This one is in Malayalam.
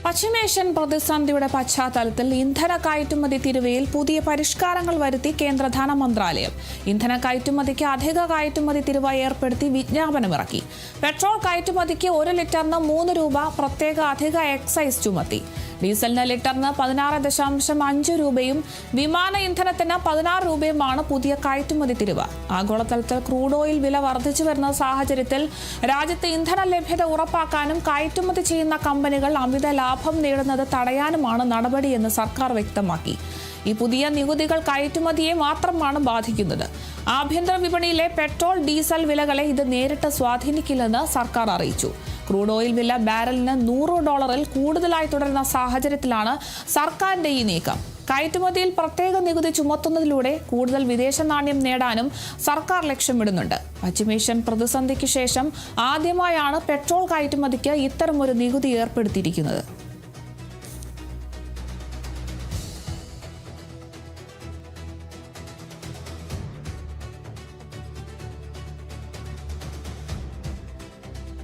പശ്ചിമേഷ്യൻ പ്രതിസന്ധിയുടെ പശ്ചാത്തലത്തിൽ ഇന്ധന കയറ്റുമതി തീരുവയിൽ പുതിയ പരിഷ്കാരങ്ങൾ വരുത്തി കേന്ദ്ര ധനമന്ത്രാലയം. ഇന്ധന കയറ്റുമതിക്ക് അധിക കയറ്റുമതി തീരുവ ഏർപ്പെടുത്തി വിജ്ഞാപനമിറക്കി. പെട്രോൾ കയറ്റുമതിക്ക് 1 ലിറ്ററിന് 3 രൂപ പ്രത്യേക അധിക എക്സൈസ് ചുമത്തി. ഡീസലിന് ലിറ്ററിന് 16.5 രൂപയും വിമാന ഇന്ധനത്തിന് 16 രൂപയുമാണ് പുതിയ കയറ്റുമതി തീരുവ. ആഗോളതലത്തിൽ ക്രൂഡ് ഓയിൽ വില വർദ്ധിച്ചു വരുന്ന സാഹചര്യത്തിൽ രാജ്യത്ത് ഇന്ധന ലഭ്യത ഉറപ്പാക്കാനും കയറ്റുമതി ചെയ്യുന്ന കമ്പനികൾ അമിത ലാഭം നേടുന്നത് തടയാനുമാണ് നടപടിയെന്ന് സർക്കാർ വ്യക്തമാക്കി. ഈ പുതിയ നികുതികൾ കയറ്റുമതിയെ മാത്രമാണ് ബാധിക്കുന്നത്. ആഭ്യന്തര വിപണിയിലെ പെട്രോൾ, ഡീസൽ വിലകളെ ഇത് നേരിട്ട് സ്വാധീനിക്കില്ലെന്ന് സർക്കാർ അറിയിച്ചു. ക്രൂഡ് ഓയിൽ വില ബാരലിന് $100 കൂടുതലായി തുടരുന്ന സാഹചര്യത്തിലാണ് സർക്കാരിന്റെ ഈ നീക്കം. കയറ്റുമതിയിൽ പ്രത്യേക നികുതി ചുമത്തുന്നതിലൂടെ കൂടുതൽ വിദേശ നാണ്യം നേടാനും സർക്കാർ ലക്ഷ്യമിടുന്നുണ്ട്. പശ്ചിമേഷ്യൻ പ്രതിസന്ധിക്ക് ശേഷം ആദ്യമായാണ് പെട്രോൾ കയറ്റുമതിക്ക് ഇത്തരമൊരു നികുതി ഏർപ്പെടുത്തിയിരിക്കുന്നത്.